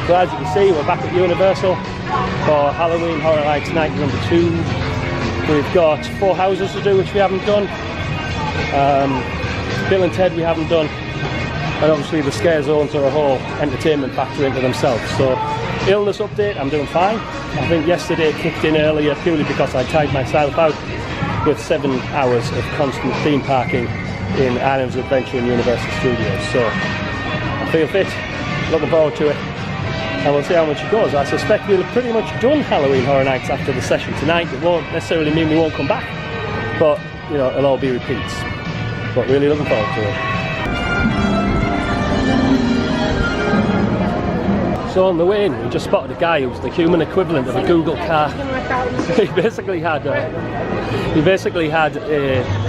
So as you can see, we're back at Universal for Halloween Horror Nights night number 2. We've got 4 houses to do which we haven't done. Bill and Ted we haven't done. And obviously the scare zones are a whole entertainment factor into themselves. So illness update, I'm doing fine. I think yesterday it kicked in earlier purely because I tied myself out with 7 hours of constant theme parking in Islands of Adventure and Universal Studios. So I feel fit, looking forward to it. And we'll see how much it goes. I suspect we'll have pretty much done Halloween Horror Nights after the session tonight. It won't necessarily mean we won't come back, but you know, it'll all be repeats. But really looking forward to it. So on the way in, we just spotted a guy who was the human equivalent of a Google car. He basically had a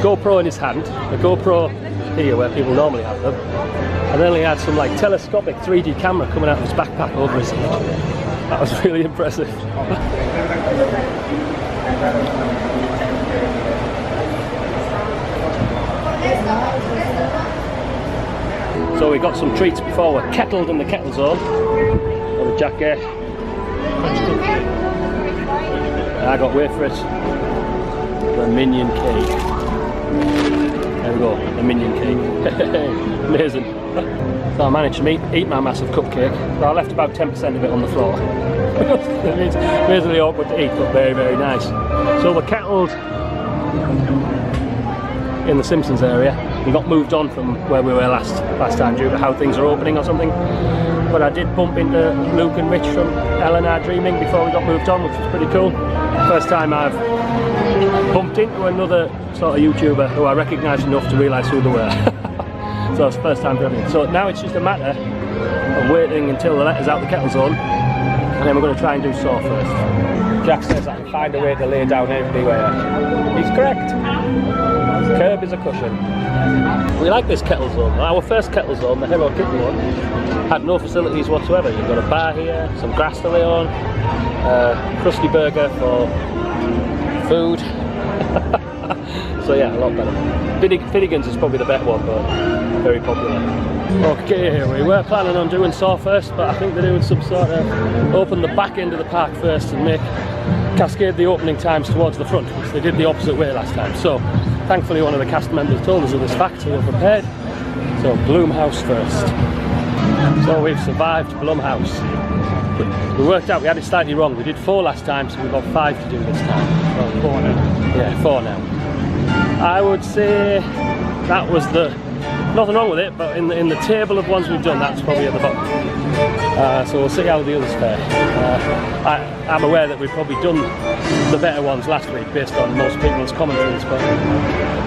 GoPro in his hand, a GoPro here where people normally have them, and then he had some like telescopic 3D camera coming out of his backpack over his head. That was really impressive. So we got some treats before we're kettled in the kettle zone. Got a jacket. I got wafers. The minion cake. There we go, the minion cake. Amazing. So I managed to eat my massive cupcake, but I left about 10% of it on the floor. It's amazingly awkward to eat, but very, very nice. So we're kettled in the Simpsons area. We got moved on from where we were last time due to how things are opening or something. But I did bump into Luke and Rich from L&R Dreaming before we got moved on, which was pretty cool. First time I've bumped into another sort of YouTuber who I recognised enough to realise who they were. So it's the first time for everything. So now it's just a matter of waiting until the letter's out the kettle zone, and then we're going to try and do Saw first. Jack says I can find a way to lay down everywhere. He's correct. Curb is a cushion. We like this kettle zone. Our first kettle zone, the Hero Kitten one, had no facilities whatsoever. You've got a bar here, some grass to lay on, crusty burger for food. So yeah, a lot better. Finnegan's is probably the better one, but very popular. Okay, we were planning on doing Saw first, but I think they're doing some sort of open the back end of the park first and cascade the opening times towards the front, which they did the opposite way last time. So thankfully one of the cast members told us of this fact, so we're prepared. So Blumhouse first. So we've survived Blumhouse. We worked out we had it slightly wrong. We did 4 last time, so we've got 5 to do this time. Well, 4 now. Yeah, 4 now. I would say that was nothing wrong with it, but in the table of ones we've done, that's probably at the bottom. So we'll see how the others fare. I'm aware that we've probably done the better ones last week based on most people's commentaries, but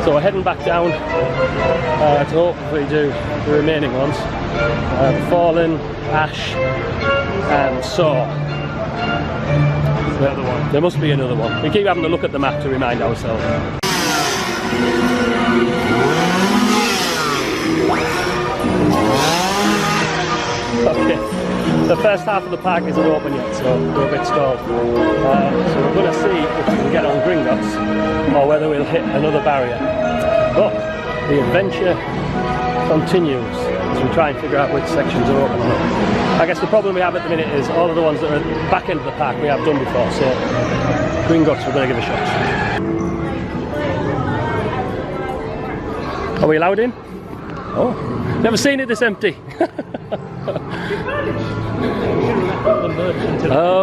so we're heading back down to hopefully do the remaining ones. Fallen, Ash, and Saw. The other one. There must be another one. We keep having to look at the map to remind ourselves. Okay, the first half of the park isn't open yet, so we're a bit stalled. So we're going to see if we can get on Gringotts or whether we'll hit another barrier. But the adventure continues as we try and figure out which sections are open or not. I guess the problem we have at the minute is all of the ones that are at the back end of the park we have done before, so Gringotts we're going to give a shot. Are we allowed in? Oh, never seen it this empty.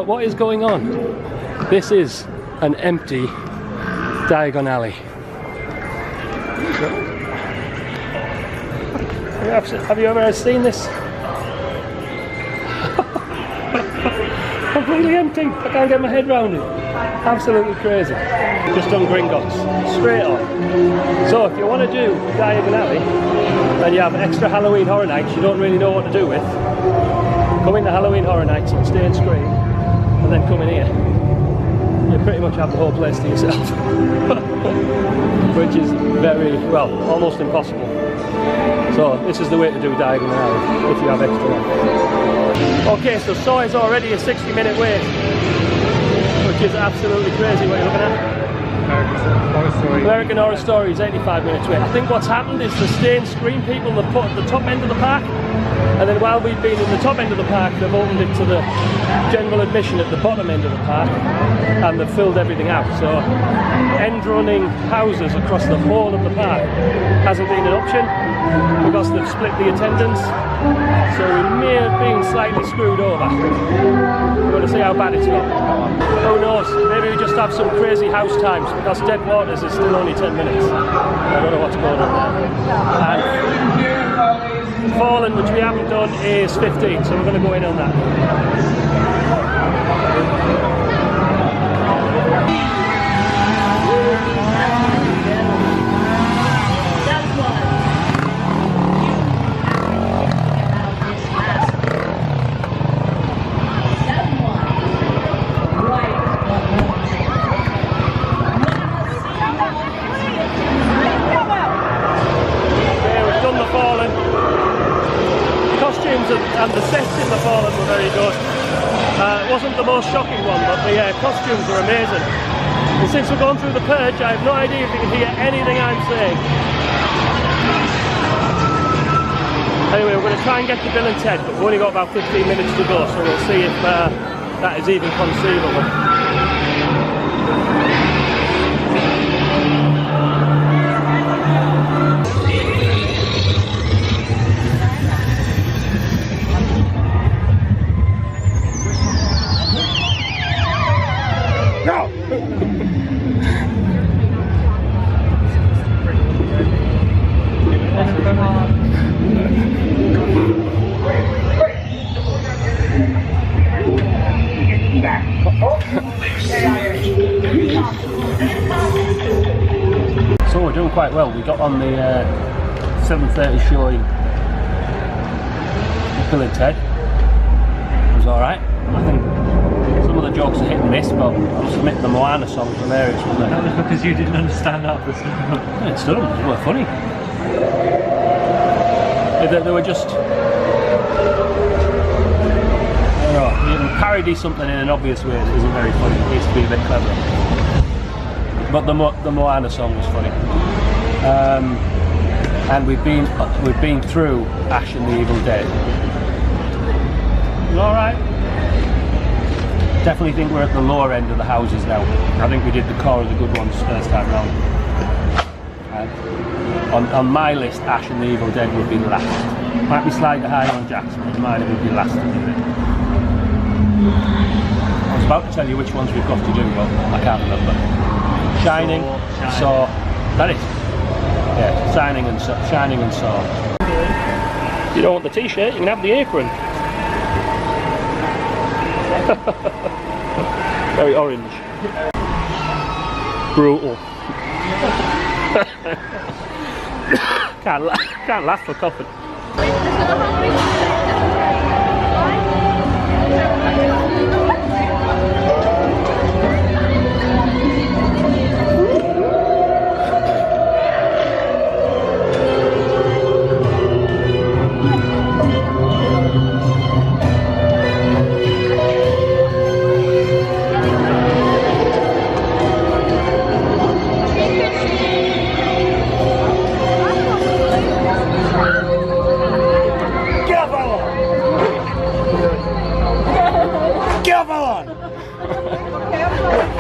What is going on? This is an empty Diagon Alley. Have you ever seen this? Completely empty. I can't get my head around it. Absolutely crazy. Just on Gringotts, straight on. So if you want to do Diagon Alley and you have extra Halloween Horror Nights you don't really know what to do with, come into Halloween Horror Nights on Stay and Scream and then come in here. You pretty much have the whole place to yourself. Which is very, well, almost impossible. So this is the way to do Diagon Alley if you have extra one. Okay, so Saw is already a 60-minute wait, which is absolutely crazy. What are you looking at? American Horror Stories, 85 minutes wait. I think what's happened is the Stay and Scream people that put at the top end of the park And then while we've been in the top end of the park, they've opened it to the general admission at the bottom end of the park, and they've filled everything out. So end running houses across the whole of the park hasn't been an option because they've split the attendance. So we may have been slightly screwed over. We're going to see how bad it's got. Who knows, maybe we just have some crazy house times because Dead Waters is still only 10 minutes. I don't know what's going on there. And Fallen, which we haven't done, is 15, so we're going to go in on that. And the sets in the Fallen were very good. It wasn't the most shocking one, but the costumes were amazing. And since we're going through the purge, I have no idea if you can hear anything I'm saying. Anyway, we're going to try and get to Bill and Ted, but we've only got about 15 minutes to go, so we'll see if that is even conceivable. So we're doing quite well. We got on the 7:30 showing Bill and Ted. It was alright. I think some of the jokes are hit and miss, but I must admit the Moana song was hilarious, wasn't it? That was because you didn't understand half the song. It's done, they were funny. They were just... I don't know, you can parody something in an obvious way that isn't very funny. It needs to be a bit clever. But the Moana song was funny. And we've been through Ash and the Evil Dead. Alright. Definitely think we're at the lower end of the houses now. I think we did the core of the good ones first time round. On my list, Ash and the Evil Dead would be last. Might be slightly higher on Jack's, but mine would be last. I was about to tell you which ones we've got to do, but I can't remember. Shining, Saw. That is. Yeah, Shining and Saw. If you don't want the t-shirt, you can have the apron. Very orange. Brutal. Can't laugh for coughing.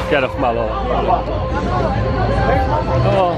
Get off my lawn. Oh.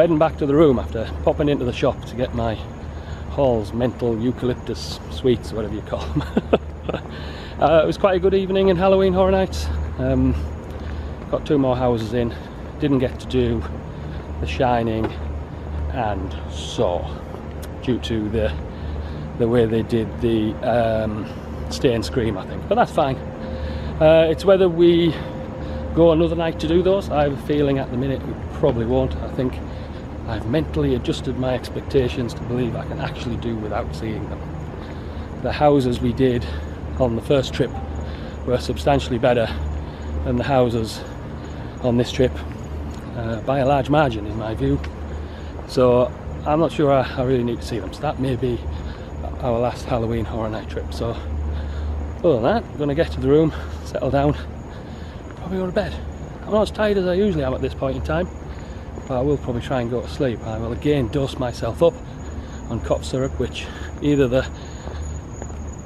heading back to the room after popping into the shop to get my Hall's mental eucalyptus sweets, whatever you call them. It was quite a good evening in Halloween Horror Nights. Got 2 more houses in. Didn't get to do The Shining and Saw due to the way they did the Stay and Scream, I think, but that's fine. It's whether we go another night to do those. I have a feeling at the minute we probably won't. I think I've mentally adjusted my expectations to believe I can actually do without seeing them. The houses we did on the first trip were substantially better than the houses on this trip, by a large margin in my view. So I'm not sure I really need to see them. So that may be our last Halloween Horror Night trip. So other than that, I'm going to get to the room, settle down, probably go to bed. I'm not as tired as I usually am at this point in time, but I will probably try and go to sleep. I will again dose myself up on cough syrup, which either the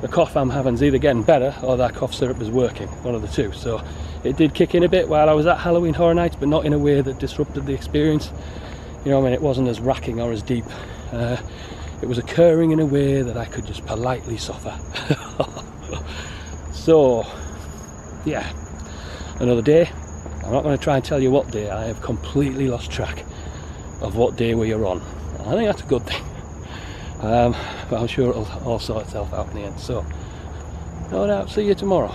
cough I'm having is either getting better or that cough syrup is working, one of the two. So it did kick in a bit while I was at Halloween Horror Nights, but not in a way that disrupted the experience. You know, I mean, it wasn't as racking or as deep. It was occurring in a way that I could just politely suffer. So yeah, another day. I'm not going to try and tell you what day. I have completely lost track of what day we are on. I think that's a good thing. But I'm sure it'll all sort itself out in the end. So no doubt, see you tomorrow.